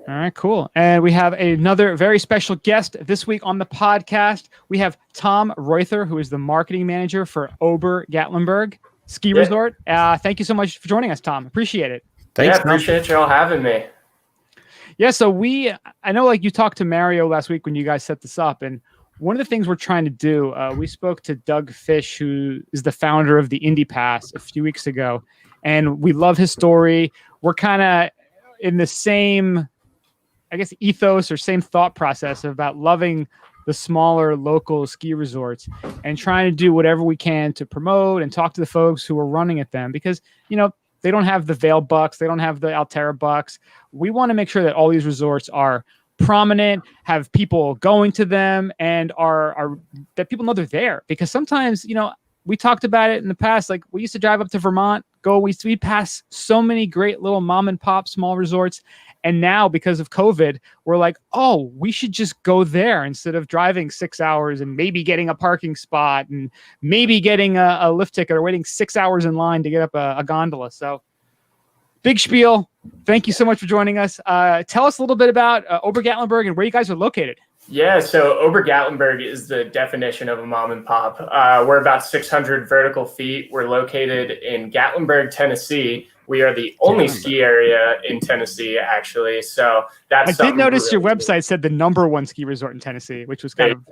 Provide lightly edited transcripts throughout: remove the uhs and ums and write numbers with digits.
All right, cool. And we have another very special guest this week on the podcast. We have Tom Royther, who is the marketing manager for Ober Gatlinburg Ski Resort. Thank you so much for joining us, Tom. Appreciate it. Thanks, appreciate y'all having me. Yeah, so I know like you talked to Mario last week when you guys set this up, and one of the things we're trying to do, we spoke to Doug Fish, who is the founder of the Indy Pass, a few weeks ago, and we love his story. We're kind of in the same, I guess, ethos or same thought process about loving the smaller local ski resorts and trying to do whatever we can to promote and talk to the folks who are running at them, because, you know, they don't have the Vail bucks, they don't have the Altera bucks. We want to make sure that all these resorts are prominent, have people going to them, and are that people know they're there. Because sometimes, you know, we talked about it in the past, like we used to drive up to Vermont, we pass so many great little mom and pop small resorts. And now, because of COVID, we're like, oh, we should just go there instead of driving 6 hours and maybe getting a parking spot and maybe getting a lift ticket or waiting 6 hours in line to get up a gondola. So big spiel. Thank you so much for joining us. Tell us a little bit about Ober Gatlinburg and where you guys are located. Yeah, so Ober Gatlinburg is the definition of a mom and pop. We're about 600 vertical feet. We're located in Gatlinburg, Tennessee. We are the only ski area in Tennessee, actually. So that's. I did notice your website said the #1 ski resort in Tennessee, which was kind of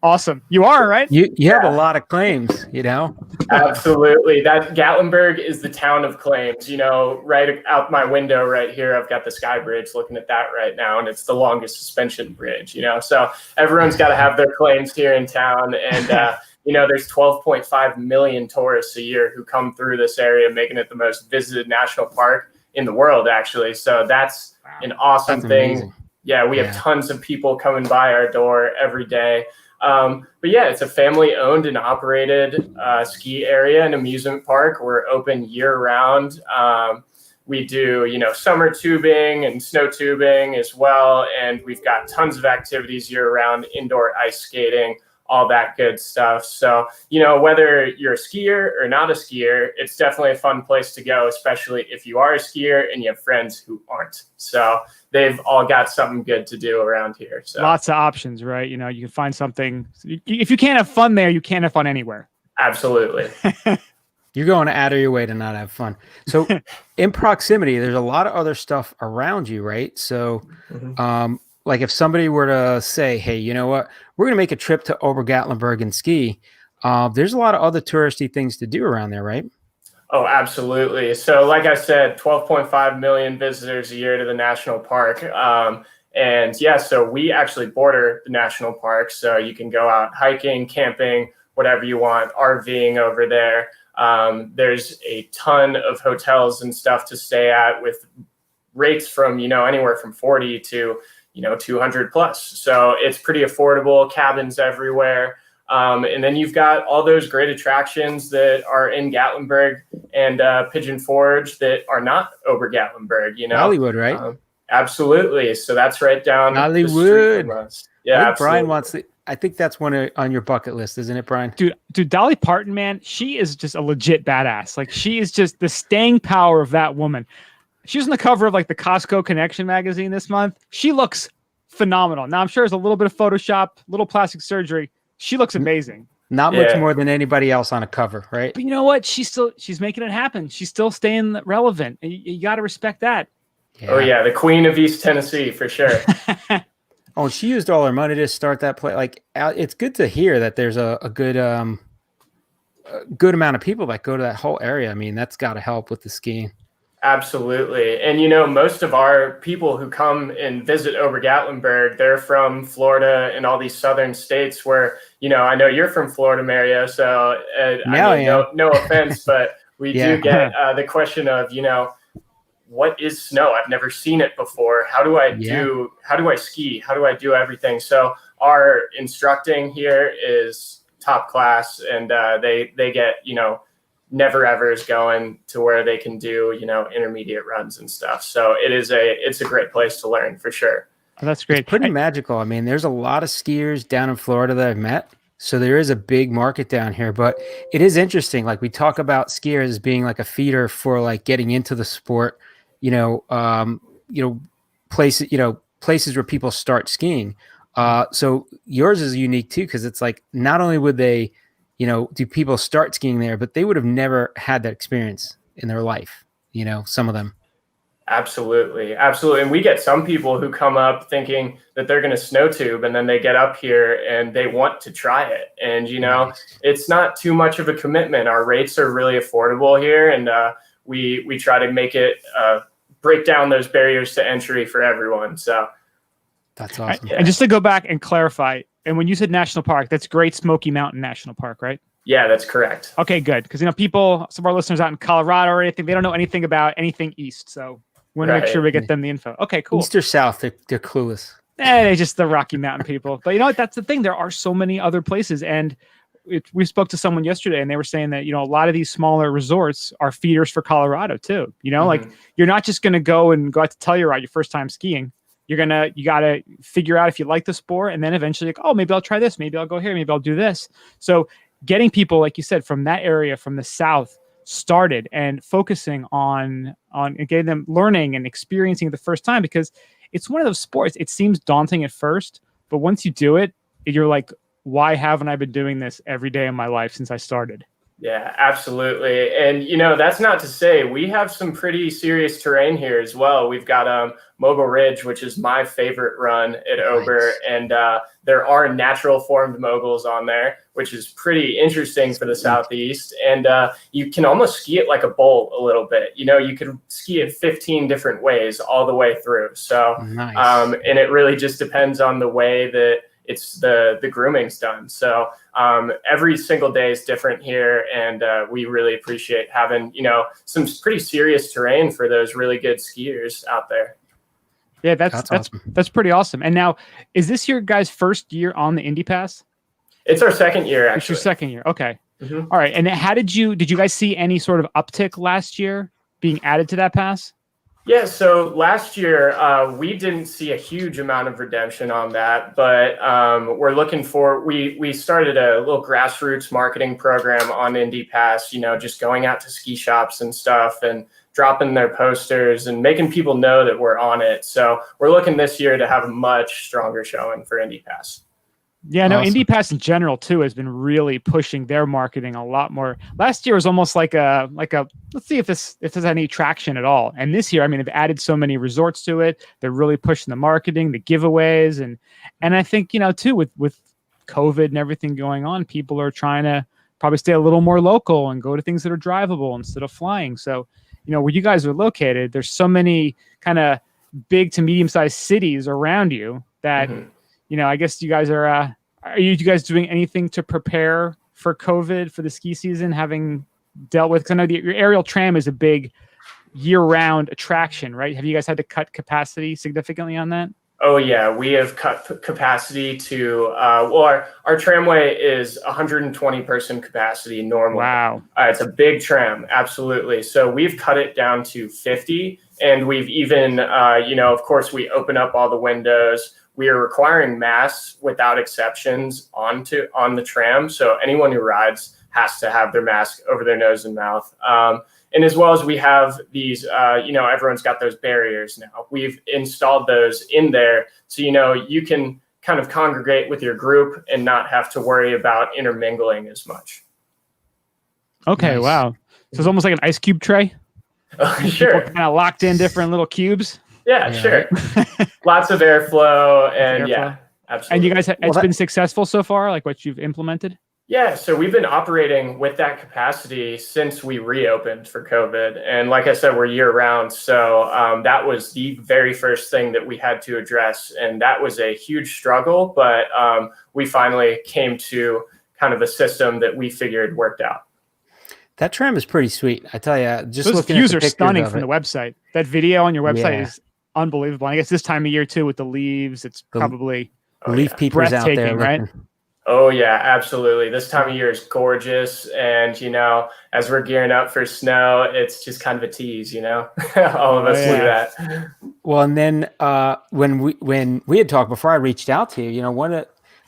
awesome. You are, right? You have a lot of claims, you know? Absolutely. That Gatlinburg is the town of claims. You know, right out my window right here, I've got the Sky Bridge looking at that right now, and it's the longest suspension bridge, you know? So everyone's got to have their claims here in town. And, you know, there's 12.5 million tourists a year who come through this area, making it the most visited national park in the world, actually. So that's an awesome thing. Amazing. Yeah, we have tons of people coming by our door every day. But yeah, it's a family-owned and operated ski area and amusement park. We're open year-round. We do, you know, summer tubing and snow tubing as well. And we've got tons of activities year-round, indoor ice skating, all that good stuff. So, you know, whether you're a skier or not a skier, it's definitely a fun place to go, especially if you are a skier and you have friends who aren't. So they've all got something good to do around here. So lots of options, right? You know, you can find something. If you can't have fun there, you can't have fun anywhere. Absolutely. You're going out of your way to not have fun. So in proximity, there's a lot of other stuff around you, right? So, like if somebody were to say, hey, you know what, we're going to make a trip to Ober Gatlinburg and ski. There's a lot of other touristy things to do around there, right? Oh, absolutely. So like I said, 12.5 million visitors a year to the national park. And yeah, so we actually border the national park. So you can go out hiking, camping, whatever you want, RVing over there. There's a ton of hotels and stuff to stay at with rates from, you know, anywhere from 40 to, you know, 200 plus. So it's pretty affordable, cabins everywhere. And then you've got all those great attractions that are in Gatlinburg and Pigeon Forge that are not Ober Gatlinburg, you know. Hollywood, right? Absolutely. So that's right down Hollywood. The street from us. Yeah, Brian wants to, I think that's one on your bucket list, isn't it, Brian? Dude, Dolly Parton, man, she is just a legit badass. Like, she is just the staying power of that woman. She was on the cover of like the Costco Connection magazine this month. She looks phenomenal. Now, I'm sure there's a little bit of Photoshop, little plastic surgery. She looks amazing. Not much more than anybody else on a cover, right? But you know what? She's making it happen. She's still staying relevant. You got to respect that. Yeah. Oh yeah, the queen of East Tennessee for sure. Oh, she used all her money to start that play. Like, it's good to hear that there's a good amount of people that go to that whole area. I mean, that's got to help with the skiing. Absolutely. And, you know, most of our people who come and visit Ober Gatlinburg, they're from Florida and all these southern states where, you know, I know you're from Florida, Mario. So no offense, but we do get the question of, you know, what is snow? I've never seen it before. How do I ski? How do I do everything? So our instructing here is top class, and they get, you know, never ever is going to where they can do, you know, intermediate runs and stuff. So it's a great place to learn for sure. Oh, that's great. It's pretty magical. I mean, there's a lot of skiers down in Florida that I've met. So there is a big market down here, but it is interesting. Like, we talk about skiers as being like a feeder for like getting into the sport, places, places where people start skiing. So yours is unique too, because it's like not only would they, do people start skiing there, but they would have never had that experience in their life. Some of them. Absolutely. Absolutely. And we get some people who come up thinking that they're going to snow tube, and then they get up here and they want to try it. And, it's not too much of a commitment. Our rates are really affordable here. And we try to make it break down those barriers to entry for everyone. So that's awesome. And just to go back and clarify, and when you said national park, that's Great Smoky Mountain National Park, right? Yeah, that's correct. Okay, good. Because, people, some of our listeners out in Colorado or anything, they don't know anything about anything east. So we want to make sure we get them the info. Okay, cool. East or south, they're clueless. They're just the Rocky Mountain people. But that's the thing. There are so many other places. And we spoke to someone yesterday, and they were saying that, a lot of these smaller resorts are feeders for Colorado too. Like you're not just going to go out to Telluride your first time skiing. You got to figure out if you like the sport, and then eventually maybe I'll try this. Maybe I'll go here. Maybe I'll do this. So getting people, like you said, from that area, from the South, started and focusing on getting them learning and experiencing it the first time, because it's one of those sports. It seems daunting at first, but once you do it, you're like, why haven't I been doing this every day of my life since I started? Yeah, absolutely. And, that's not to say we have some pretty serious terrain here as well. We've got Mogul Ridge, which is my favorite run at Ober. And there are natural formed moguls on there, which is pretty interesting for the Southeast. And you can almost ski it like a bowl a little bit. You could ski it 15 different ways all the way through. So, nice. And it really just depends on the way that it's the grooming's done. So every single day is different here. And we really appreciate having, some pretty serious terrain for those really good skiers out there. Yeah, that's awesome. That's pretty awesome. And now, is this your guys' first year on the Indy Pass? It's our second year, actually. It's your second year. Okay. Mm-hmm. All right. And how did you guys see any sort of uptick last year being added to that pass? Yeah, so last year we didn't see a huge amount of redemption on that, but we're looking for, we started a little grassroots marketing program on Indy Pass, just going out to ski shops and stuff and dropping their posters and making people know that we're on it. So we're looking this year to have a much stronger showing for Indy Pass. Yeah, no, awesome. Indy Pass in general too has been really pushing their marketing a lot more. Last year was almost like a let's see if there's any traction at all. And this year, they've added so many resorts to it. They're really pushing the marketing, the giveaways, and I think too with COVID and everything going on, people are trying to probably stay a little more local and go to things that are drivable instead of flying. So where you guys are located, there's so many kind of big to medium sized cities around you that. Mm-hmm. I guess you guys are you guys doing anything to prepare for COVID for the ski season, having dealt with, because I know your aerial tram is a big year-round attraction, right? Have you guys had to cut capacity significantly on that? Oh, yeah. We have cut capacity to, our tramway is 120-person capacity normally. Wow. It's a big tram, absolutely. So we've cut it down to 50, and we've even, of course, we open up all the windows. We are requiring masks without exceptions on the tram. So anyone who rides has to have their mask over their nose and mouth. And as well as we have these, everyone's got those barriers now. We've installed those in there. So, you can kind of congregate with your group and not have to worry about intermingling as much. Okay, nice. Wow. So it's almost like an ice cube tray? Sure. Kind of locked in different little cubes? Yeah, sure. Lots of airflow and yeah, absolutely. And you guys, it's been successful so far, like what you've implemented? Yeah, so we've been operating with that capacity since we reopened for COVID. And like I said, we're year round. So that was the very first thing that we had to address. And that was a huge struggle, but we finally came to kind of a system that we figured worked out. That tram is pretty sweet. I tell you, just those looking views at the are stunning from the website. That video on your website is unbelievable. I guess this time of year too, with the leaves, it's probably leaf peepers out there, right? Oh yeah, absolutely. This time of year is gorgeous, and as we're gearing up for snow, it's just kind of a tease. All of us do that. Well, and then when we had talked before, I reached out to you.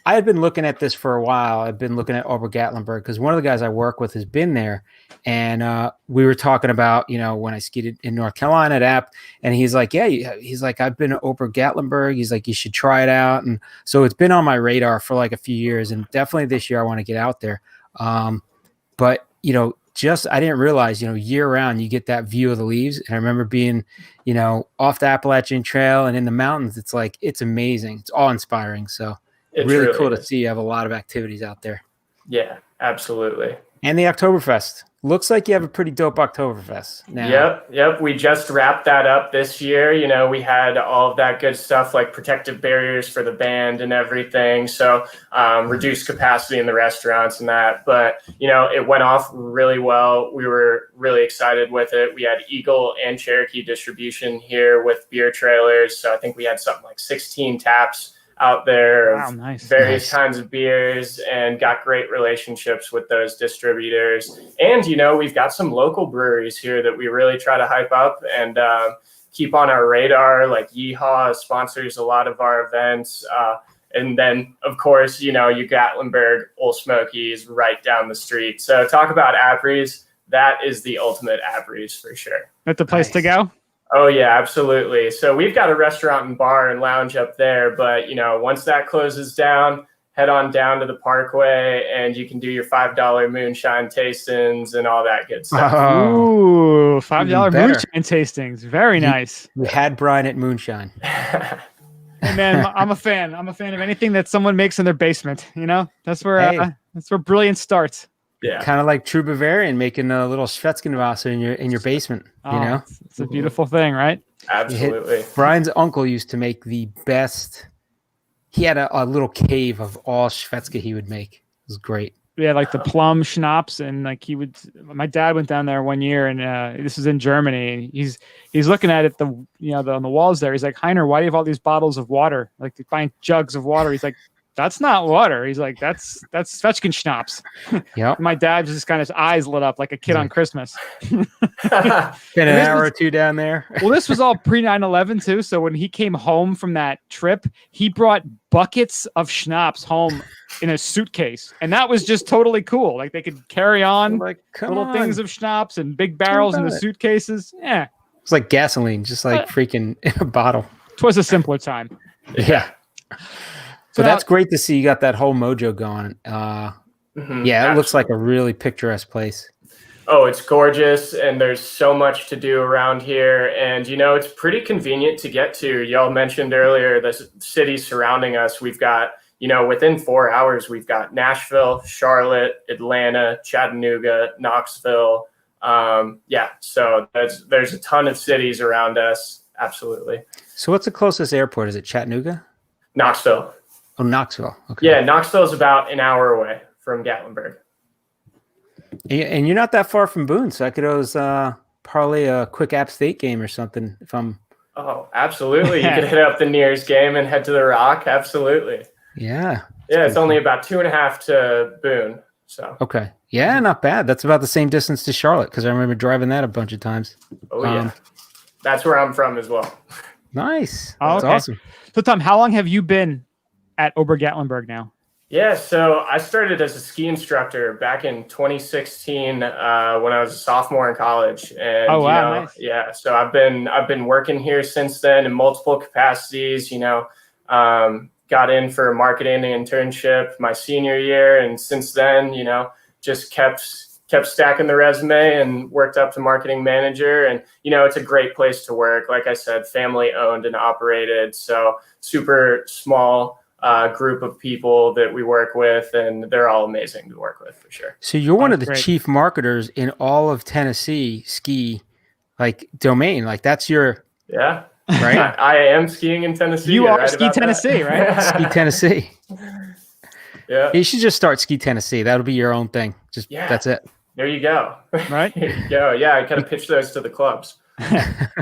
I had been looking at this for a while. I've been looking at Ober Gatlinburg because one of the guys I work with has been there. And we were talking about, when I skied in North Carolina at App, and he's like, he's like, I've been to Ober Gatlinburg. He's like, you should try it out. And so it's been on my radar for like a few years, and definitely this year I want to get out there. But, I didn't realize, year round you get that view of the leaves. And I remember being, off the Appalachian Trail and in the mountains. It's like, it's amazing. It's awe inspiring. So it's really cool to see you have a lot of activities out there. Yeah, absolutely. And the Oktoberfest. Looks like you have a pretty dope Oktoberfest now. Yep. We just wrapped that up this year. We had all of that good stuff like protective barriers for the band and everything. So reduced capacity in the restaurants and that. But, it went off really well. We were really excited with it. We had Eagle and Cherokee distribution here with beer trailers. So I think we had something like 16 taps out there of various kinds of beers, and got great relationships with those distributors. And, we've got some local breweries here that we really try to hype up and keep on our radar. Like Yeehaw sponsors a lot of our events. And then, of course, you Gatlinburg, Old Smokies right down the street. So talk about Apres. That is the ultimate Apres for sure. That's the place to go? Oh, yeah, absolutely. So we've got a restaurant and bar and lounge up there. But, once that closes down, head on down to the Parkway and you can do your $5 moonshine tastings and all that good stuff. Ooh, $5 moonshine tastings. Very nice. We had Brian at Moonshine. Hey, man, I'm a fan. I'm a fan of anything that someone makes in their basement. That's where brilliance starts. Yeah, kind of like True Bavarian making a little Schwetzgenwasser in your basement. It's a beautiful thing, right? Absolutely. Brian's uncle used to make the best. He had a little cave of all Schwetzke he would make. It was great. Yeah, like the plum schnapps, and like my dad went down there one year, and this is in Germany, and he's looking at it, on the walls there. He's like, Heiner, why do you have all these bottles of water? Like they find jugs of water. He's like, that's not water. He's like, that's Zwetschgen schnapps. Yeah. My dad just kind of his eyes lit up like a kid on Christmas. Been an hour or two down there. Well, this was all pre 9/11 too. So when he came home from that trip, he brought buckets of schnapps home in a suitcase, and that was just totally cool. Like they could carry on things of schnapps and big barrels in the suitcases. Yeah, it's like gasoline, just like freaking in a bottle. It was a simpler time. Yeah. So that's great to see you got that whole mojo going. It looks like a really picturesque place. Oh, it's gorgeous, and there's so much to do around here. And, it's pretty convenient to get to. Y'all mentioned earlier the cities surrounding us. We've got, within 4 hours, we've got Nashville, Charlotte, Atlanta, Chattanooga, Knoxville. So there's a ton of cities around us. Absolutely. So what's the closest airport? Is it Chattanooga? Knoxville. Oh, Knoxville. Okay. Yeah, Knoxville is about an hour away from Gatlinburg. And you're not that far from Boone, so I could always parlay a quick App State game or something if I'm. Oh, absolutely! You could hit up the Nears game and head to the Rock. Absolutely. Yeah. It's only about 2.5 to Boone. So. Okay. Yeah, not bad. That's about the same distance to Charlotte because I remember driving that a bunch of times. Oh yeah, that's where I'm from as well. Nice. That's awesome. So Tom, how long have you been at Ober Gatlinburg now? Yeah, so I started as a ski instructor back in 2016 when I was a sophomore in college. And nice. Yeah, so I've been working here since then in multiple capacities. Got in for a marketing internship my senior year, and since then, just kept stacking the resume and worked up to marketing manager. And it's a great place to work. Like I said, family owned and operated, so super small group of people that we work with, and they're all amazing to work with for sure. So you're one of the chief marketers in all of Tennessee ski domain. Like that's your right. I am skiing in Tennessee. You are Ski Tennessee, right? Ski Tennessee. Yeah. You should just start Ski Tennessee. That'll be your own thing. That's it. There you go. Right. There you go. Yeah, I kind of pitch those to the clubs.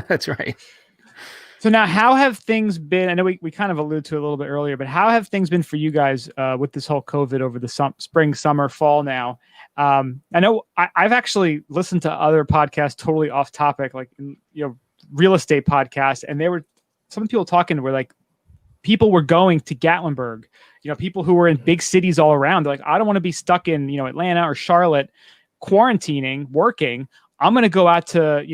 That's right. So now, how have things been? I know we kind of alluded to it a little bit earlier, but how have things been for you guys with this whole COVID over the spring, summer, fall now? I know I've actually listened to other podcasts totally off topic, like real estate podcasts, and some people talking where like people were going to Gatlinburg, people who were in big cities all around. They're like, I don't want to be stuck in, Atlanta or Charlotte quarantining, working. I'm going to go out to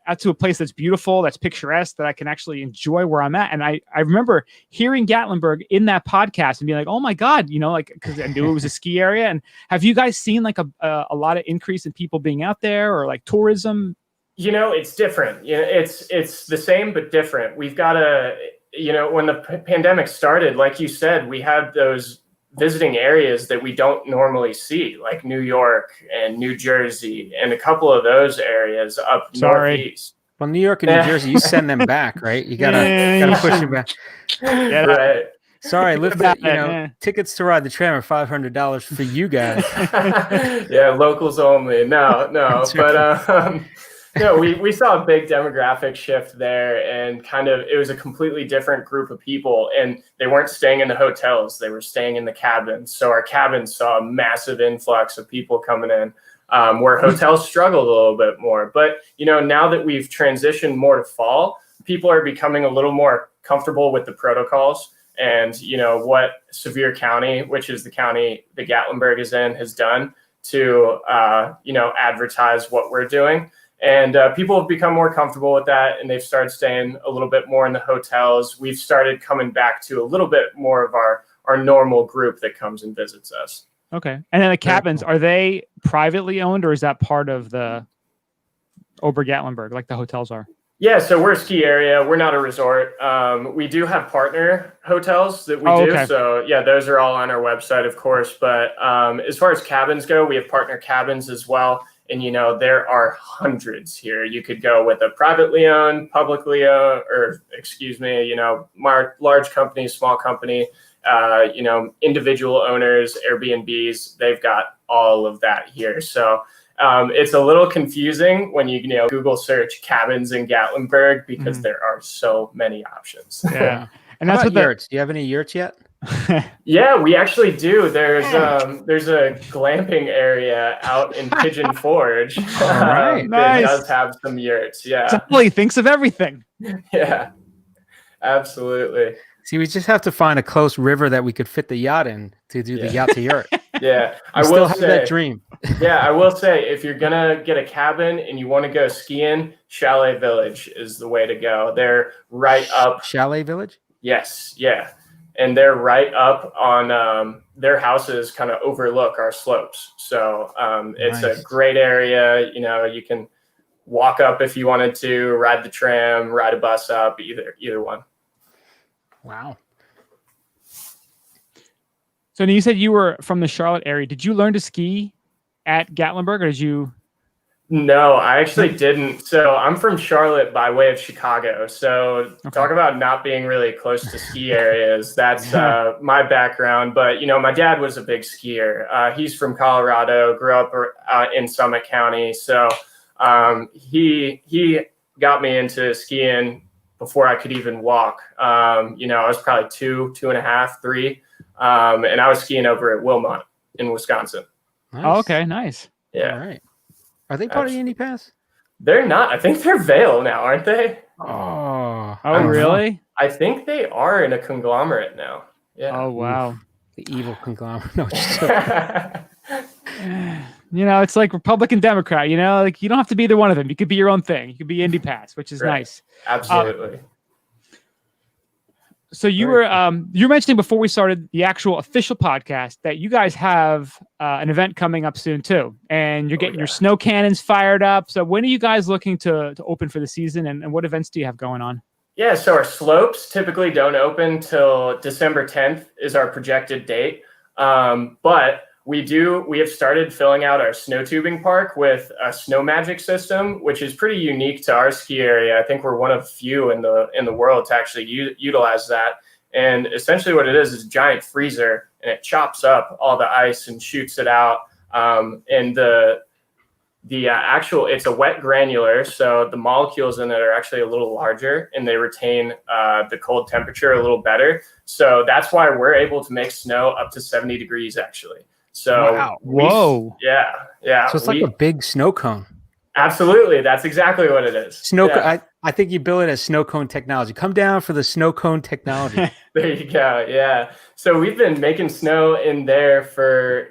a place that's beautiful, that's picturesque, that I can actually enjoy where I'm at. And I remember hearing Gatlinburg in that podcast and being like, oh my God, because I knew it was a ski area. And have you guys seen like a lot of increase in people being out there, or like tourism? It's different. It's the same, but different. We've got when the pandemic started, like you said, we had those visiting areas that we don't normally see, like New York and New Jersey and a couple of those areas up northeast. Well, New York and New Jersey, you send them back, right? You gotta push them back. Yeah, right. Sorry, tickets to ride the tram are $500 for you guys. Yeah, locals only. No, but no, we saw a big demographic shift there, and it was a completely different group of people, and they weren't staying in the hotels, they were staying in the cabins. So our cabins saw a massive influx of people coming in, where hotels struggled a little bit more. But, now that we've transitioned more to fall, people are becoming a little more comfortable with the protocols. And, what Sevier County, which is the county that Gatlinburg is in, has done to, advertise what we're doing. And people have become more comfortable with that, and they've started staying a little bit more in the hotels. We've started coming back to a little bit more of our normal group that comes and visits us. Okay. And then the cabins, are they privately owned, or is that part of the Ober Gatlinburg, like the hotels are? Yeah, so we're a ski area. We're not a resort. We do have partner hotels that we do. Okay. So, yeah, those are all on our website, of course. But as far as cabins go, we have partner cabins as well. And, there are hundreds here. You could go with a privately owned, publicly owned, large company, small company, individual owners, Airbnbs. They've got all of that here. So it's a little confusing when you Google search cabins in Gatlinburg, because there are so many options. Yeah. And that's what yurts. Do you have any yurts yet? Yeah, we actually do. There's a glamping area out in Pigeon Forge. All right. That does have some yurts. Yeah. Somebody thinks of everything. Yeah, absolutely. See, we just have to find a close river that we could fit the yacht in to do the yacht to yurt. Yeah, I will have that dream. Yeah, I will say, if you're gonna get a cabin and you want to go skiing, Chalet Village is the way to go. They're right up. Chalet Village? Yes, yeah. And they're right up on their houses, kind of overlook our slopes. So it's Nice. a great area. You can walk up if you wanted to, ride the tram, ride a bus up, either one. Wow. So you said you were from the Charlotte area. Did you learn to ski at Gatlinburg, or did you? No, I actually didn't. So I'm from Charlotte by way of Chicago. So talk about not being really close to ski areas. That's my background. But, my dad was a big skier. He's from Colorado, grew up in Summit County. So he got me into skiing before I could even walk. I was probably 2.5, 3. And I was skiing over at Wilmot in Wisconsin. Nice. Oh, okay, nice. Yeah. All right. Are they part of the Indy Pass? They're not. I think they're Vail now, aren't they? Oh, Really? I think they are in a conglomerate now. Yeah. Oh, wow. The evil conglomerate. No, It's like Republican, Democrat. Like you don't have to be either one of them. You could be your own thing. You could be Indy Pass, which is nice. Absolutely. So you were mentioning before we started the actual official podcast that you guys have an event coming up soon too, and you're getting your snow cannons fired up. So when are you guys looking to open for the season, and what events do you have going on? Yeah, so our slopes typically don't open till December 10th is our projected date, but we have started filling out our snow tubing park with a snow magic system, which is pretty unique to our ski area. I think we're one of few in the world to actually utilize that. And essentially what it is a giant freezer, and it chops up all the ice and shoots it out. And it's a wet granular, so the molecules in it are actually a little larger, and they retain the cold temperature a little better. So that's why we're able to make snow up to 70 degrees actually. So wow. Whoa. Yeah. So it's like a big snow cone. Absolutely. That's exactly what it is. Snow. Yeah. I think you bill it as snow cone technology. Come down for the snow cone technology. There you go. Yeah. So we've been making snow in there for,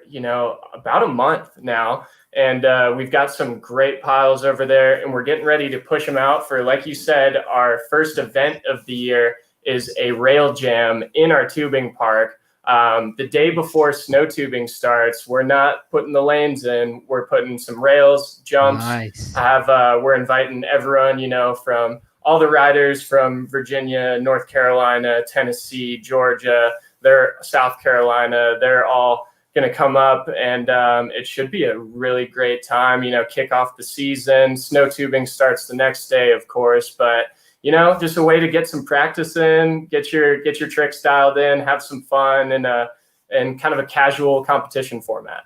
about a month now. And we've got some great piles over there, and we're getting ready to push them out for, like you said, our first event of the year is a rail jam in our tubing park. The day before snow tubing starts, we're not putting the lanes in. We're putting some rails, jumps. Nice. We're inviting everyone, from all the riders from Virginia, North Carolina, Tennessee, Georgia, South Carolina. They're all going to come up, and it should be a really great time, kick off the season. Snow tubing starts the next day, of course, but just a way to get some practice in, get your tricks dialed in, have some fun, and kind of a casual competition format.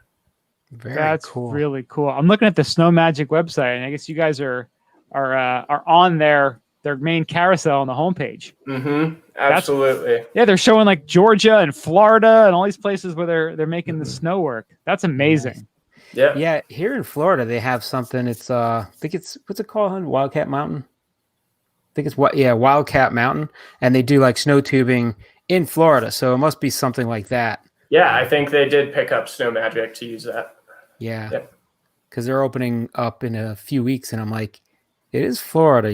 That's cool. Really cool. I'm looking at the Snow Magic website, and I guess you guys are on their main carousel on the homepage. Mm-hmm. Absolutely. They're showing like Georgia and Florida and all these places where they're making the snow work. That's amazing. Nice. Yeah. Here in Florida, they have something. It's I think it's what's it called? Wildcat Mountain. I think it's Wildcat Mountain, and they do like snow tubing in Florida. So it must be something like that. Yeah, I think they did pick up Snow Magic to use that. Yeah, because they're opening up in a few weeks, and I'm like, it is Florida,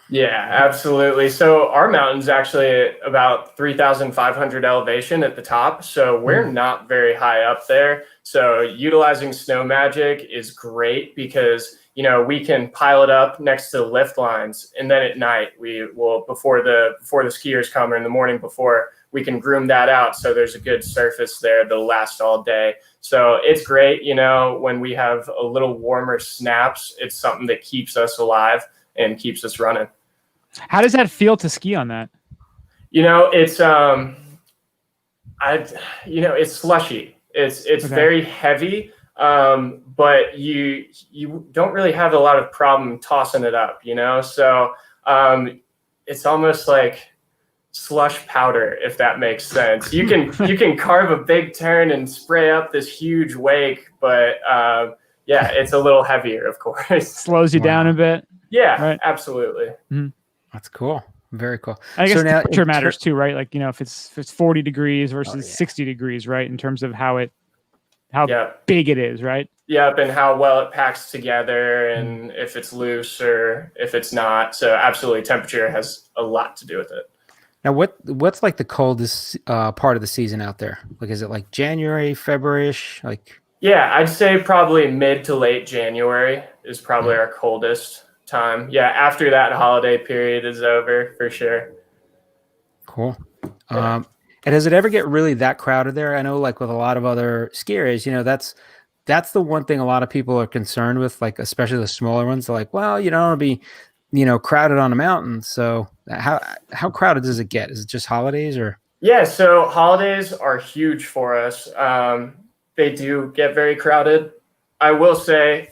Yeah, absolutely. So our mountain's actually about 3,500 elevation at the top. So we're not very high up there. So utilizing Snow Magic is great because, we can pile it up next to the lift lines. And then at night, we will, before the skiers come, or in the morning before, we can groom that out. So there's a good surface there that'll last all day. So it's great. When we have a little warmer snaps, it's something that keeps us alive and keeps us running. How does that feel to ski on that? It's it's slushy. It's okay. Very heavy, but you don't really have a lot of problem tossing it up. So it's almost like slush powder, if that makes sense. You can carve a big turn and spray up this huge wake, but it's a little heavier, of course. Slows you down a bit. Yeah, right? Absolutely. Mm-hmm. That's cool. Very cool. I guess temperature matters too, right? Like, if it's 40 degrees versus 60 degrees, right? In terms of how big it is, right? Yep, and how well it packs together, and if it's loose or if it's not. So absolutely, temperature has a lot to do with it. Now, what's like the coldest part of the season out there? Like, is it like January, February-ish? Like, yeah, I'd say probably mid to late January is probably our coldest time. Yeah, after that holiday period is over, for sure. Cool. Yeah. And does it ever get really that crowded there? I know, like with a lot of other ski areas, that's the one thing a lot of people are concerned with, like especially the smaller ones. They're like, well, you don't want to be, crowded on a mountain. So how crowded does it get? Is it just holidays or? Yeah, so holidays are huge for us. They do get very crowded. I will say,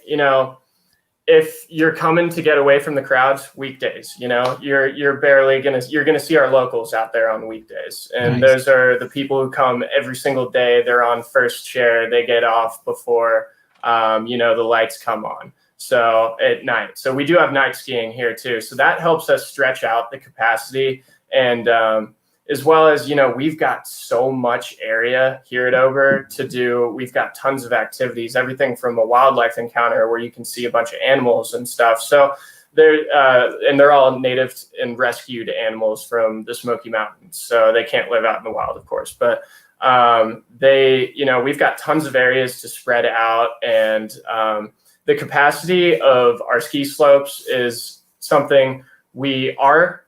if you're coming to get away from the crowds, weekdays, you're gonna see our locals out there on weekdays, and nice. Those are the people who come every single day. They're on first chair. They get off before the lights come on. So at night. So we do have night skiing here too. So that helps us stretch out the capacity, and as well as, we've got so much area here at Ober to do. We've got tons of activities, everything from a wildlife encounter where you can see a bunch of animals and stuff. So they're all native and rescued animals from the Smoky Mountains. So they can't live out in the wild, of course, but we've got tons of areas to spread out, and the capacity of our ski slopes is something we are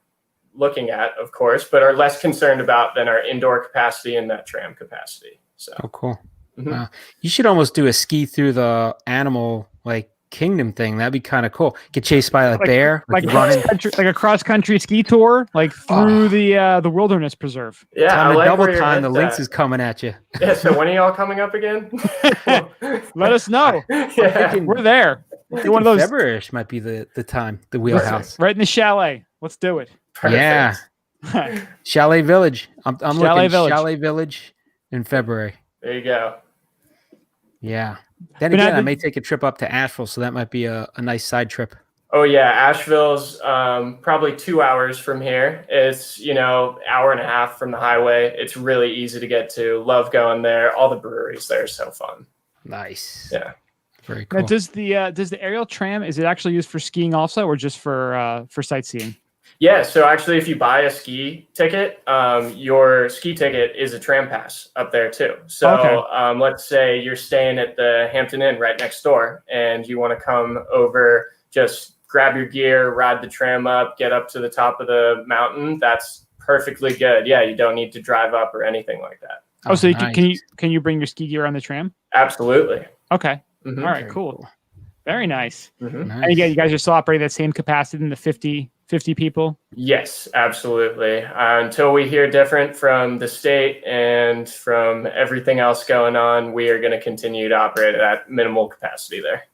looking at, of course, but are less concerned about than our indoor capacity and that tram capacity. So, cool. Mm-hmm. You should almost do a ski through the animal kingdom thing. That'd be kind of cool. Get chased by a bear, like a cross country ski tour, like through the wilderness preserve. Yeah, time to double time. The Lynx is coming at you. Yeah. So when are y'all coming up again? Let us know. Yeah. We're there. One of those February-ish might be the time. The wheelhouse. Right in the chalet. Let's do it. Perfect. Yeah. Chalet Village. I'm Chalet looking Village. Chalet Village in February. There you go. Yeah. Then But again, I may take a trip up to Asheville, so that might be a nice side trip. Oh yeah, Asheville's probably 2 hours from here. It's, hour and a half from the highway. It's really easy to get to. Love going there. All the breweries there are so fun. Nice. Yeah. Very cool. Now, does the aerial tram, is it actually used for skiing also, or just for sightseeing? Yeah, so actually if you buy a ski ticket, your ski ticket is a tram pass up there too. So let's say you're staying at the Hampton Inn right next door and you want to come over, just grab your gear, ride the tram up, get up to the top of the mountain. That's perfectly good. Yeah, you don't need to drive up or anything like that. Oh, so nice. can you bring your ski gear on the tram? Absolutely. Okay. Mm-hmm. All right, cool. Very nice. Mm-hmm. Nice. And again, you guys are still operating that same capacity in the 50 people? Yes, absolutely. Until we hear different from the state and from everything else going on, we are going to continue to operate at minimal capacity there.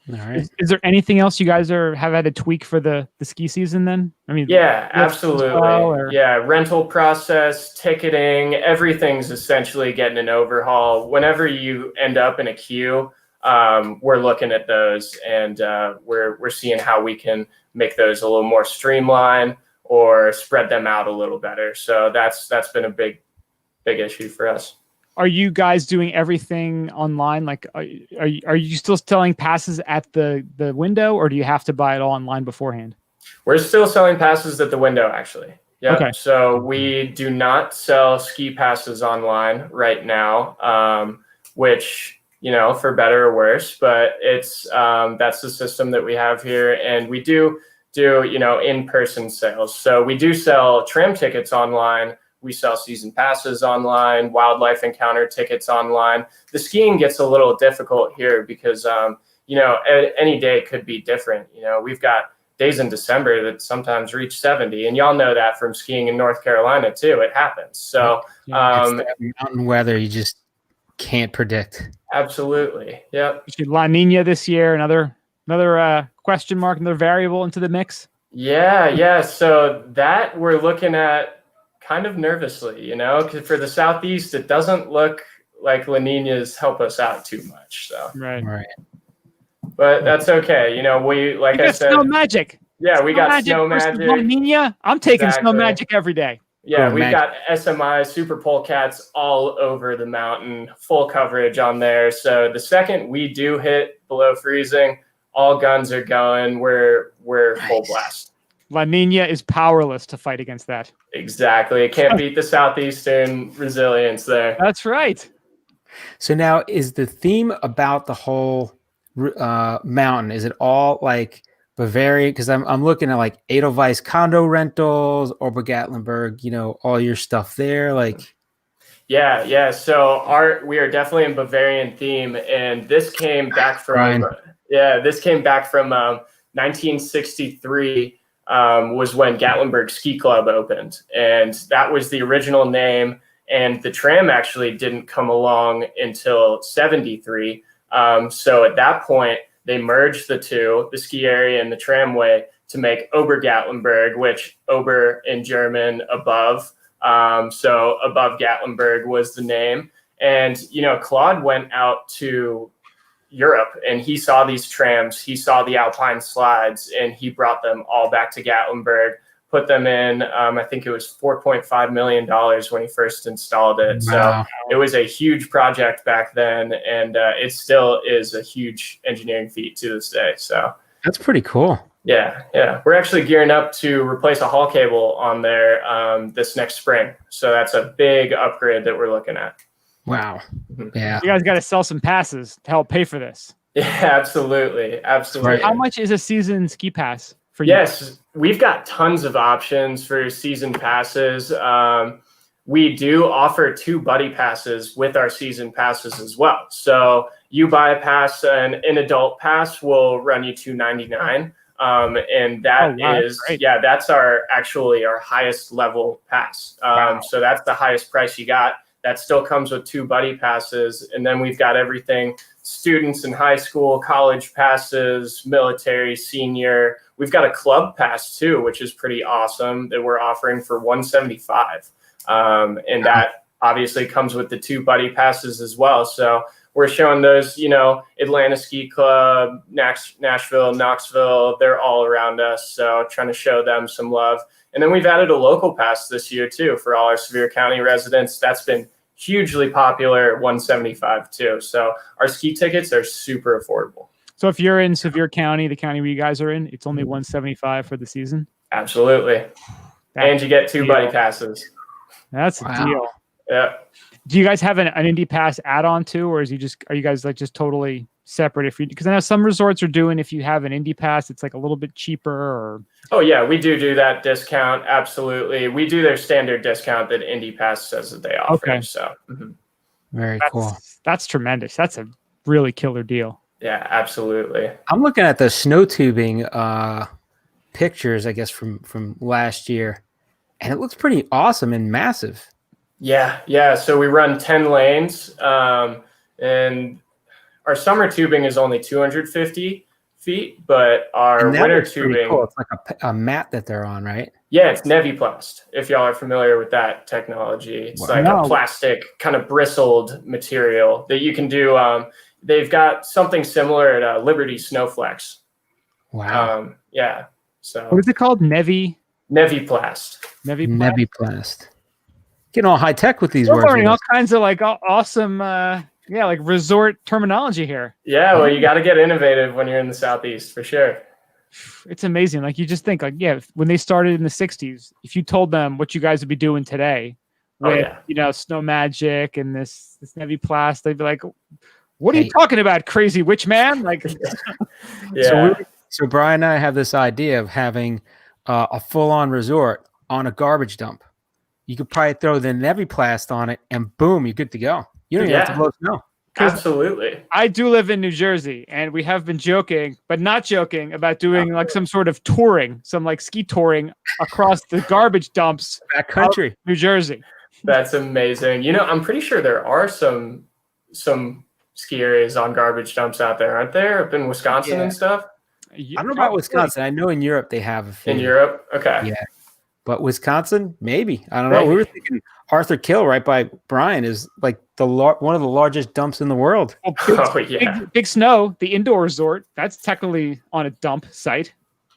All right. Is there anything else you guys have had to tweak for the ski season then? I mean, yeah, absolutely. Well, yeah, rental process, ticketing, everything's essentially getting an overhaul. Whenever you end up in a queue, we're looking at those and we're seeing how we can make those a little more streamlined or spread them out a little better. So that's been a big issue for us. Are you guys doing everything online? Like, are you still selling passes at the window, or do you have to buy it all online beforehand? We're still selling passes at the window, actually. Yeah. Okay. So we do not sell ski passes online right now, which, for better or worse, but it's that's the system that we have here, and we do in-person sales. So we do sell tram tickets online. We sell season passes online, wildlife encounter tickets online. The skiing gets a little difficult here because, any day could be different. We've got days in December that sometimes reach 70, and y'all know that from skiing in North Carolina too. It happens. So it's that mountain weather you just can't predict. Absolutely. Yep. La Nina this year, another question mark, another variable into the mix. Yeah. So that we're looking at kind of nervously, because for the Southeast, it doesn't look like La Nina's help us out too much. So Right. But that's okay. We I said, snow magic. Yeah, we got snow magic. La Nina. I'm taking snow magic every day. Yeah, we've got SMI, super polecats all over the mountain, full coverage on there. So the second we do hit below freezing, all guns are going. We're full blast. La Nina is powerless to fight against that. Exactly. It can't beat the Southeastern resilience there. That's right. So now, is the theme about the whole mountain, is it all like Bavaria? Because I'm looking at like Edelweiss condo rentals, Ober Gatlinburg, all your stuff there. Like, yeah. So we are definitely in Bavarian theme, and this came back from 1963. Was when Gatlinburg Ski Club opened, and that was the original name. And the tram actually didn't come along until 73. So at that point, they merged the two, the ski area and the tramway, to make Ober Gatlinburg, which Ober in German, above. So above Gatlinburg was the name. And, Claude went out to Europe and he saw these trams, he saw the Alpine slides, and he brought them all back to Gatlinburg, put them in. I think it was $4.5 million when he first installed it. Wow. So it was a huge project back then, and it still is a huge engineering feat to this day. So that's pretty cool. Yeah. We're actually gearing up to replace a haul cable on there this next spring. So that's a big upgrade that we're looking at. Wow. Yeah. You guys got to sell some passes to help pay for this. Yeah, absolutely. Right. How much is a season ski pass for you? Yes, we've got tons of options for season passes. We do offer 2 buddy passes with our season passes as well. So you buy a pass, and an adult pass will run you $299. And that that's our highest level pass. Wow. So that's the highest price you got. That still comes with 2 buddy passes. And then we've got everything: students in high school, college passes, military, senior. We've got a club pass too, which is pretty awesome, that we're offering for $175. And that obviously comes with the 2 buddy passes as well. So we're showing those, Atlanta Ski Club, Nashville, Knoxville, they're all around us. So trying to show them some love. And then we've added a local pass this year too for all our Sevier County residents. That's been hugely popular at $175 too. So our ski tickets are super affordable. So if you're in Sevier County, the county where you guys are in, it's only $175 for the season? Absolutely. And you get 2 buddy passes. That's a deal. Yeah. Do you guys have an Indy Pass add-on too, or are you guys like just totally separate? Because I know some resorts are doing, if you have an Indy Pass, it's like a little bit cheaper. Or oh yeah, we do that discount. Absolutely, we do their standard discount that Indy Pass says that they offer. Okay. So very cool. That's tremendous. That's a really killer deal. Yeah, absolutely. I'm looking at the snow tubing pictures, I guess from last year, and it looks pretty awesome and massive. Yeah. So we run 10 lanes, and our summer tubing is only 250 feet, but our winter tubing, cool. It's like a mat that they're on, right? Yeah, it's Neviplast. If y'all are familiar with that technology, it's like a plastic kind of bristled material that you can do. They've got something similar at Liberty Snowflex. Wow. Yeah. So what is it called? Neviplast. Neviplast. Getting all high tech with these words. We're learning all kinds of like awesome, like resort terminology here. Yeah, well, you got to get innovative when you're in the Southeast for sure. It's amazing. Like you just think like, when they started in the 60s, if you told them what you guys would be doing today with, snow magic and this Neviplast, they'd be like, what are you talking about, crazy witch man? Like, yeah. So Brian and I have this idea of having a full-on resort on a garbage dump. You could probably throw the Neviplast on it, and boom, you're good to go. You don't even have to blow snow. Absolutely. I do live in New Jersey, and we have been joking, but not joking, about doing like some sort of touring, some like ski touring across the garbage dumps backcountry, New Jersey. That's amazing. I'm pretty sure there are some ski areas on garbage dumps out there, aren't there? Up in Wisconsin and stuff. I don't know about Wisconsin. I know in Europe they have a few. In Europe? Okay. Yeah. But Wisconsin, maybe. I don't know. We were thinking Arthur Kill right by Bryan is like one of the largest dumps in the world. Well, Big Snow, the indoor resort, that's technically on a dump site.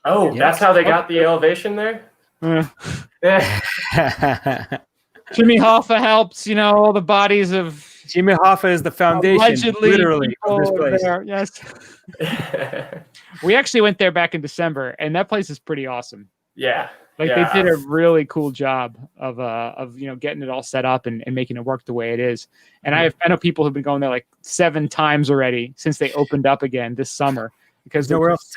Oh, that's how they got the elevation there? Jimmy Hoffa helps, all the bodies of... Jimmy Hoffa is the foundation, allegedly, literally, of this place. There. Yes. We actually went there back in December, and that place is pretty awesome. Yeah. They did a really cool job of getting it all set up and making it work the way it is. And I know people who've been going there like 7 times already since they opened up again this summer because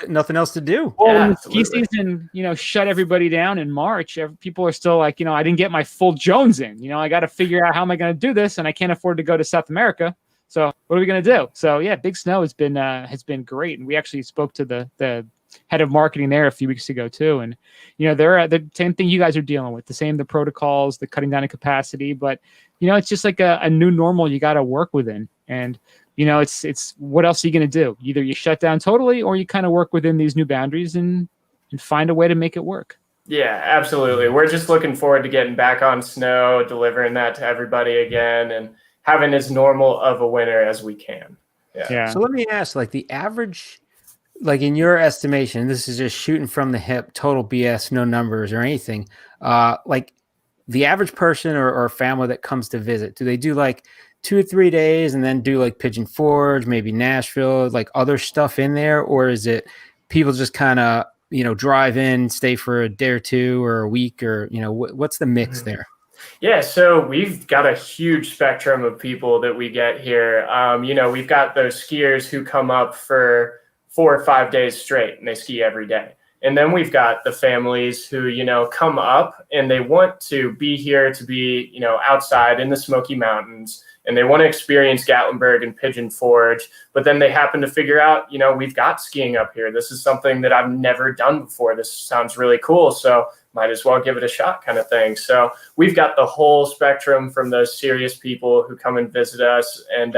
nothing else to do. Well, the ski season, shut everybody down in March. People are still like, I didn't get my full Jones in. I got to figure out how am I going to do this, and I can't afford to go to South America. So what are we going to do? So yeah, Big Snow has been great, and we actually spoke to the head of marketing there a few weeks ago too, and they're the same thing you guys are dealing with, the protocols, the cutting down of capacity, but it's just like a new normal you got to work within, and it's what else are you going to do? Either you shut down totally, or you kind of work within these new boundaries and find a way to make it work. Yeah, absolutely. We're just looking forward to getting back on snow, delivering that to everybody again, and having as normal of a winter as we can. Yeah. So let me ask, like the average, like in your estimation, this is just shooting from the hip, total BS, no numbers or anything. Like the average person or family that comes to visit, do they do like 2 or 3 days and then do like Pigeon Forge, maybe Nashville, like other stuff in there? Or is it people just kind of, drive in, stay for a day or 2 or a week, or, what's the mix there? Yeah, so we've got a huge spectrum of people that we get here. We've got those skiers who come up for 4 or 5 days straight and they ski every day. And then we've got the families who, come up and they want to be here to be, outside in the Smoky Mountains, and they want to experience Gatlinburg and Pigeon Forge, but then they happen to figure out, we've got skiing up here. This is something that I've never done before. This sounds really cool. So might as well give it a shot kind of thing. So we've got the whole spectrum from those serious people who come and visit us. And,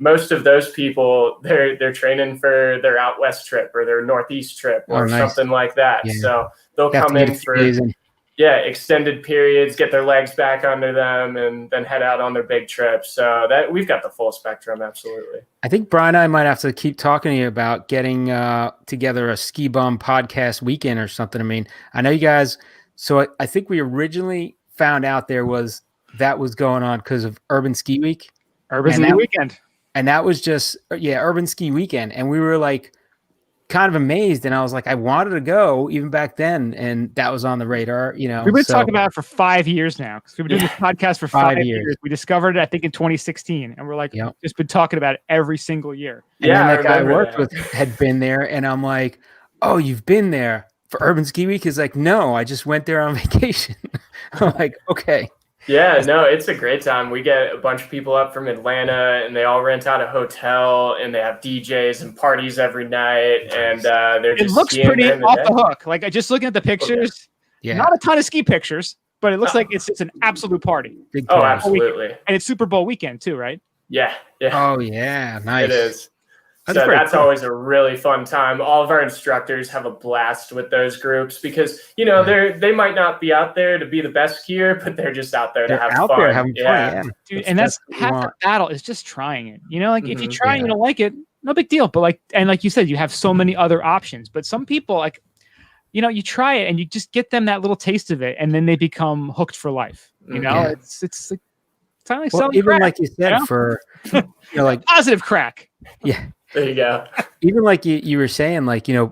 most of those people, they're training for their out west trip or their northeast trip or something like that. Yeah. So they'll come in for extended periods, get their legs back under them, and then head out on their big trips. So that we've got the full spectrum, absolutely. I think Brian and I might have to keep talking to you about getting together a Ski Bum podcast weekend or something. I mean, I know you guys. So I think we originally found out that was going on because of Urban Ski Week. Urban Ski Weekend. And that was just Urban Ski Weekend, and we were like kind of amazed, and I was like, I wanted to go even back then, and that was on the radar. We've been talking about it for 5 years now, because we've been doing this podcast for 5 years. We discovered it, I think, in 2016, and we're like, just been talking about it every single year. And then that guy I worked with had been there, and I'm like, oh, you've been there for Urban Ski Week? He's like, no, I just went there on vacation. I'm like, okay. Yeah, no, it's a great time. We get a bunch of people up from Atlanta, and they all rent out a hotel, and they have DJs and parties every night, and they're just. It looks pretty off the hook. Like, just looking at the pictures, not a ton of ski pictures, but it looks like it's just an absolute party. Big party. Oh, absolutely. And it's Super Bowl weekend too, right? Yeah. Oh yeah, nice. It is. That's always a really fun time. All of our instructors have a blast with those groups because, they might not be out there to be the best skier, but they're just out there to have fun. There having fun. Yeah. Dude, and that's half the battle is just trying it. If you try and you don't like it, no big deal. But like you said, you have so many other options. But some people you try it and you just get them that little taste of it, and then they become hooked for life. It's like even crack, like you said, for like positive crack. Yeah. There you go. Even like you were saying,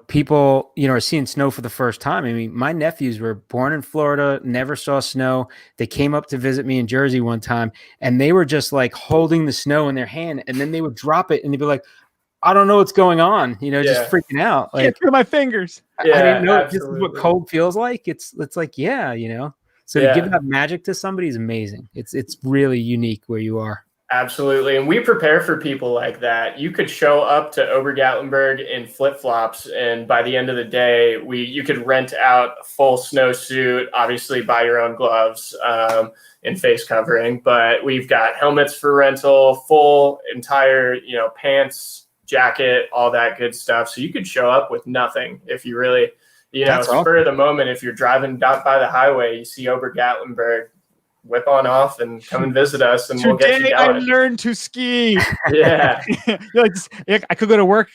people, are seeing snow for the first time. I mean, my nephews were born in Florida, never saw snow. They came up to visit me in Jersey one time, and they were just like holding the snow in their hand, and then they would drop it, and they'd be like, I don't know what's going on, just freaking out. Like, can't feel my fingers. I didn't know this is what cold feels like. It's like, So to give that magic to somebody is amazing. It's really unique where you are. Absolutely. And we prepare for people like that. You could show up to Ober Gatlinburg in flip-flops, and by the end of the day, you could rent out a full snowsuit, obviously buy your own gloves and face covering, but we've got helmets for rental, full entire, pants, jacket, all that good stuff. So you could show up with nothing if you really, spur of the moment. If you're driving down by the highway, you see Ober Gatlinburg, whip on off and come and visit us, and we'll get you going. I learned to ski. Yeah. I could go to work,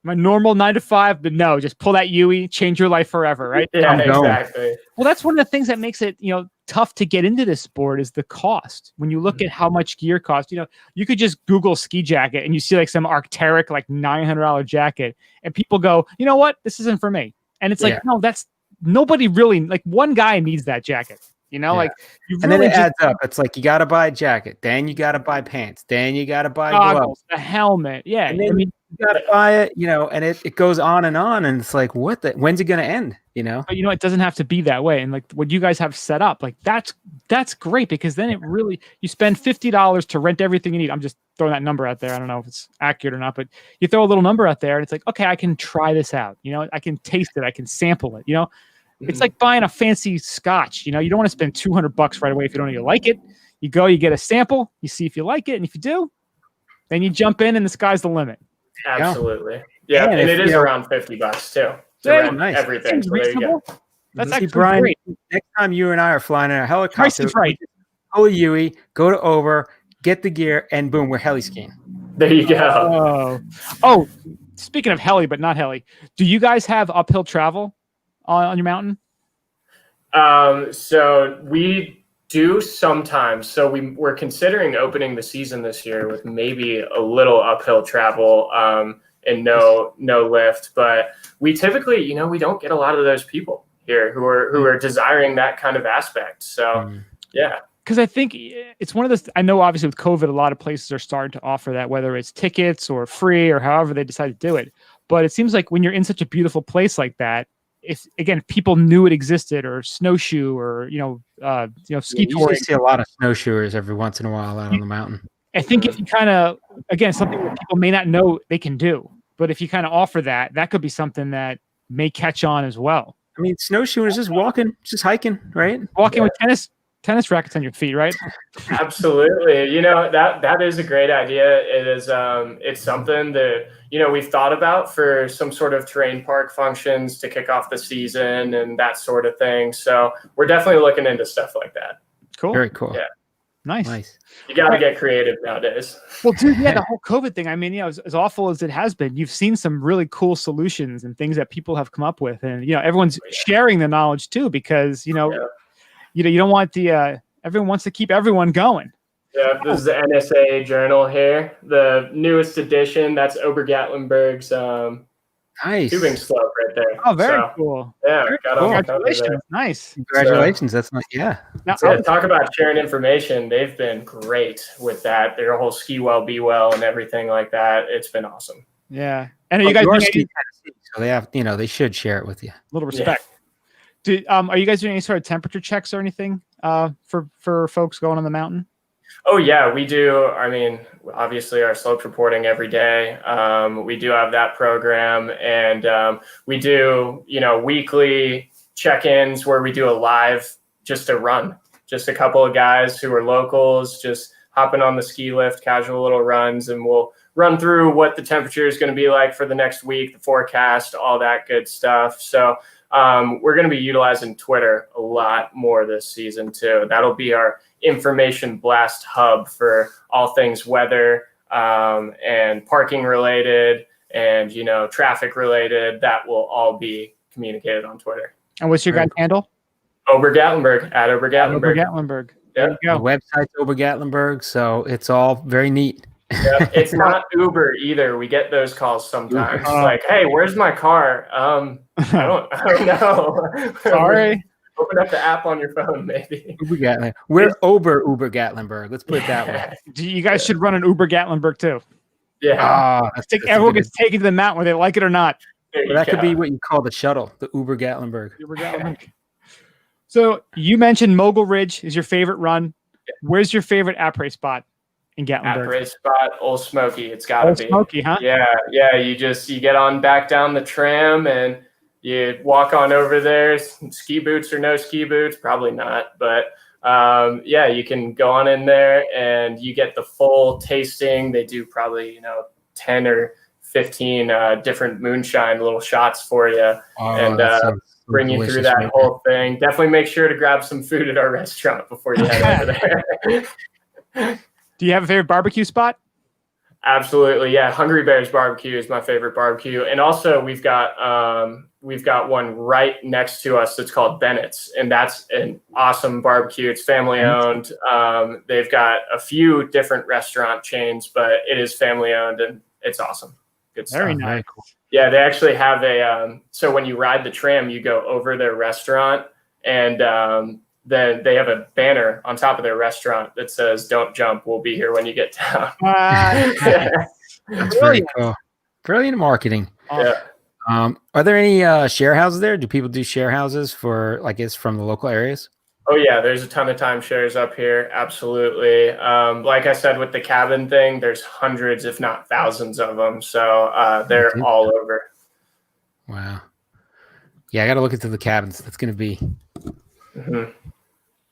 my normal 9 to 5, but no, just pull that Yui, change your life forever, right? Yeah, exactly. Well, that's one of the things that makes it, tough to get into this sport is the cost. When you look at how much gear costs, you could just Google ski jacket and you see like some Arc'teryx, like $900 jacket, and people go, you know what? This isn't for me. And it's like, no, that's nobody really, like one guy needs that jacket. Like, and then it adds up. It's like you got to buy a jacket, then you got to buy pants, then you got to buy gloves, the helmet, and then you got to buy it, and it goes on, and it's like, when's it going to end? But it doesn't have to be that way. And like what you guys have set up, like that's great, because then it really, you spend $50 to rent everything you need. I'm just throwing that number out there. I don't know if it's accurate or not, but you throw a little number out there, and it's like, okay, I can try this out. I can taste it, I can sample it. It's like buying a fancy scotch. You don't want to spend $200 right away if you don't even like it. You go, you get a sample, you see if you like it, and if you do, then you jump in, and the sky's the limit. Absolutely. Yeah, and it is around $50 too. Nice. Everything. So there you go. That's actually Brian, great. next time you and I are flying in a helicopter, Price is right. Go to Yui, go to Ober, get the gear, and boom, we're heli skiing. There you go. Oh, speaking of heli, but not heli, do you guys have uphill travel on your mountain? So we do sometimes. So we're considering opening the season this year with maybe a little uphill travel and no lift. But we typically, we don't get a lot of those people here who are desiring that kind of aspect. So yeah. Because I think it's one of those, I know obviously with COVID, a lot of places are starting to offer that, whether it's tickets or free or however they decide to do it. But it seems like when you're in such a beautiful place like that, if people knew it existed, or snowshoe, or ski touring. You see a lot of snowshoers every once in a while out on the mountain. I think if you kind of, again, something that people may not know they can do, but if you kind of offer that could be something that may catch on as well. I mean, snowshoeing is just walking, just hiking, right? Walking with tennis rackets on your feet, right? Absolutely. That is a great idea. It is it's something that we've thought about for some sort of terrain park functions to kick off the season and that sort of thing. So we're definitely looking into stuff like that. Cool. Very cool. Yeah. Nice. You got to get creative nowadays. Well, dude, yeah, the whole COVID thing. I mean, as awful as it has been, you've seen some really cool solutions and things that people have come up with, and everyone's sharing the knowledge too, because you don't want everyone wants to keep everyone going. Yeah, this is the NSA journal here, the newest edition. That's Ober Gatlinburg's nice tubing slope right there. Oh, very cool. Yeah, congratulations. Nice. Congratulations. That's not Now, talk about sharing information. They've been great with that. Their whole ski well, be well, and everything like that. It's been awesome. Yeah, and are you guys doing so they have they should share it with you. A little respect. Yeah. Are you guys doing any sort of temperature checks or anything for folks going on the mountain? Oh yeah, we do. I mean, obviously our slopes reporting every day. We do have that program, and we do, weekly check-ins where we do a live, just a run, just a couple of guys who are locals, just hopping on the ski lift, casual little runs, and we'll run through what the temperature is going to be like for the next week, the forecast, all that good stuff. So we're going to be utilizing Twitter a lot more this season too. That'll be our information blast hub for all things weather and parking related and traffic related. That will all be communicated on Twitter. And what's your guys' handle? Ober Gatlinburg, at Ober Gatlinburg. Ober Gatlinburg. There you go. The website's Ober Gatlinburg, so it's all very neat. Yeah, it's not Uber either. We get those calls sometimes. Like, hey, where's my car? I don't know. Sorry. Open up the app on your phone, maybe. Uber Gatlinburg. We're Uber Gatlinburg. Let's put it that way. You guys should run an Uber Gatlinburg too. Yeah. Everyone gets taken to the mountain whether they like it or not. That could be what you call the shuttle, the Uber Gatlinburg. Uber Gatlinburg. So you mentioned Mogul Ridge is your favorite run. Where's your favorite Apres spot in Gatlinburg? Apres spot, Old Smoky. It's got to be. Old Smoky, huh? Yeah. You get on back down the tram and you walk on over there. Ski boots or no ski boots? Probably not. But you can go on in there and you get the full tasting. They do probably 10 or 15 different moonshine little shots for you, and bring you through that whole thing. Definitely make sure to grab some food at our restaurant before you head over there. Do you have a favorite barbecue spot? Absolutely, yeah. Hungry Bear's barbecue is my favorite barbecue, and also we've got one right next to us that's called Bennett's, and that's an awesome barbecue. It's family owned. They've got a few different restaurant chains, but it is family owned, and it's awesome. Good stuff. Very nice. Cool. Yeah, they actually have so when you ride the tram, you go over their restaurant, and then they have a banner on top of their restaurant that says, "Don't jump, we'll be here when you get down." That's very cool. Brilliant marketing. Yeah. Are there any share houses there? Do people do share houses for, from the local areas? Oh yeah, there's a ton of timeshares up here. Absolutely. Like I said, with the cabin thing, there's hundreds, if not thousands of them. So they're all over. Wow. Yeah, I got to look into the cabins. That's going to be. Mm-hmm.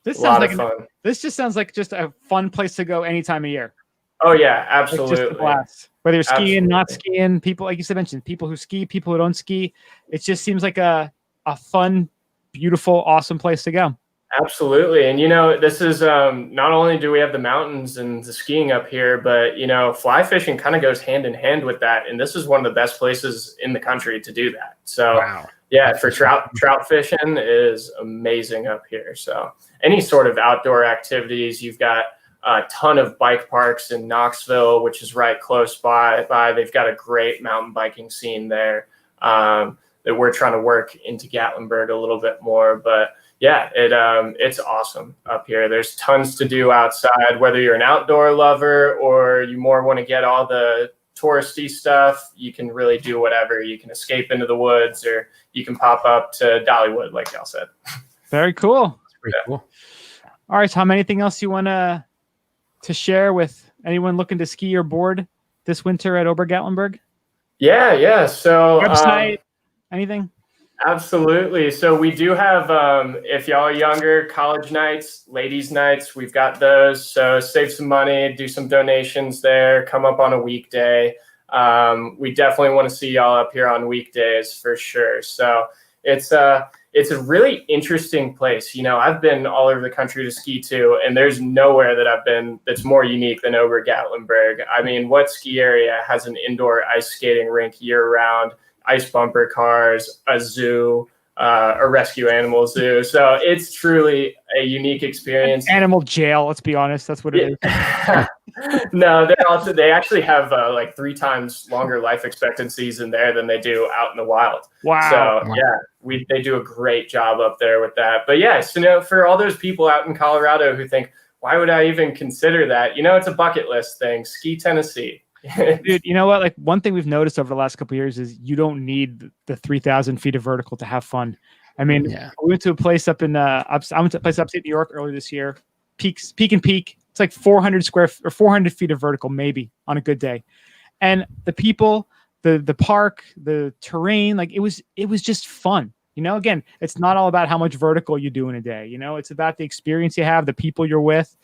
This sounds like fun. This just sounds like just a fun place to go any time of year. Oh yeah, absolutely. Just a blast. Whether you're skiing, not skiing, people like you mentioned, people who ski, people who don't ski. It just seems like a fun, beautiful, awesome place to go. Absolutely. And, this is not only do we have the mountains and the skiing up here, but, fly fishing kind of goes hand in hand with that. And this is one of the best places in the country to do that. So, yeah, for trout fishing is amazing up here. So any sort of outdoor activities, you've got a ton of bike parks in Knoxville, which is right close by. They've got a great mountain biking scene there that we're trying to work into Gatlinburg a little bit more. But yeah, it's awesome up here. There's tons to do outside, whether you're an outdoor lover or you more want to get all the touristy stuff. You can really do whatever. You can escape into the woods, or you can pop up to Dollywood, like y'all said. Very cool. That's pretty cool. All right, Tom, anything else you want to share with anyone looking to ski or board this winter at Ober Gatlinburg? Yeah. So website, anything? Absolutely. So we do have, if y'all are younger, college nights, ladies nights, we've got those. So save some money, do some donations there, come up on a weekday. we definitely want to see y'all up here on weekdays for sure. So it's a really interesting place. I've been all over the country to ski too, and there's nowhere that I've been that's more unique than Ober Gatlinburg. I mean, what ski area has an indoor ice skating rink year round, ice bumper cars, a zoo, a rescue animal zoo? So it's truly a unique experience. Animal jail, let's be honest. That's what it is. No, they actually have like 3 times longer life expectancies in there than they do out in the wild. Wow. So yeah, they do a great job up there with that. But yeah, so for all those people out in Colorado who think, why would I even consider that? It's a bucket list thing. Ski Tennessee. Dude, you know what? Like, one thing we've noticed over the last couple of years is you don't need the 3,000 feet of vertical to have fun. I mean, we went to a place up in I went to a place upstate New York earlier this year. Peak. It's like 400 feet of vertical, maybe, on a good day. And the people, the park, the terrain, like it was just fun. Again, it's not all about how much vertical you do in a day. It's about the experience you have, the people you're with,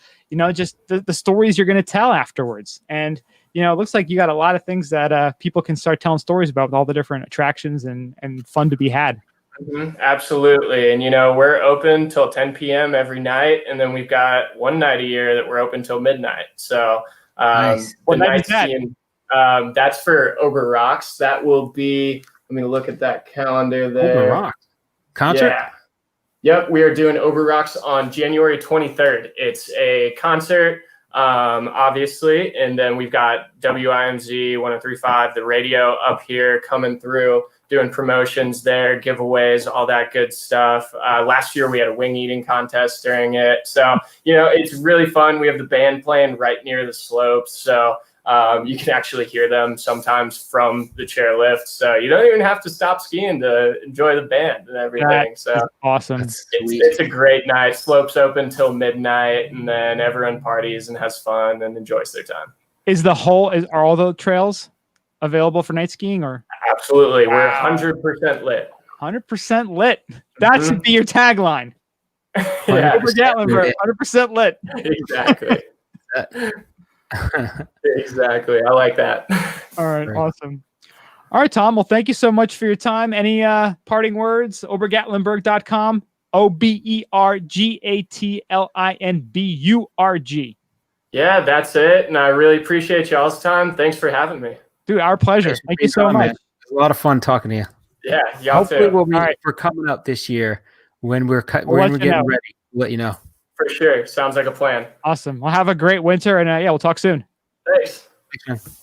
just the stories you're going to tell afterwards. And it looks like you got a lot of things that people can start telling stories about with all the different attractions and fun to be had. Mm-hmm, absolutely. And, we're open till 10 p.m. every night. And then we've got one night a year that we're open till midnight. So nice. What night is that? That's for Ober Rocks. That will be, let me look at that calendar there. Ober Rocks. Concert? Yeah. Yep. We are doing Ober Rocks on January 23rd. It's a concert, obviously. And then we've got WIMZ 1035, the radio up here coming through, doing promotions there, giveaways, all that good stuff. Last year we had a wing eating contest during it. So, it's really fun. We have the band playing right near the slopes. So you can actually hear them sometimes from the chairlift. So you don't even have to stop skiing to enjoy the band and everything. So awesome. It's a great night. Slopes open till midnight, and then everyone parties and has fun and enjoys their time. Are all the trails available for night skiing, or? Absolutely. We're 100% lit. 100% lit. That should be your tagline. Yeah. Ober Gatlinburg, 100% lit. Exactly. Exactly. I like that. All right. Awesome. All right, Tom. Well, thank you so much for your time. Any parting words? Obergatlinburg.com. OberGatlinburg. Yeah, that's it. And I really appreciate y'all's time. Thanks for having me. Dude, our pleasure. Thank you so much. Man. It was a lot of fun talking to you. Yeah, y'all hopefully too. We'll be for coming up this year when we're getting ready. We'll let you know. For sure. Sounds like a plan. Awesome. Well, have a great winter, and we'll talk soon. Thanks. Thanks, man.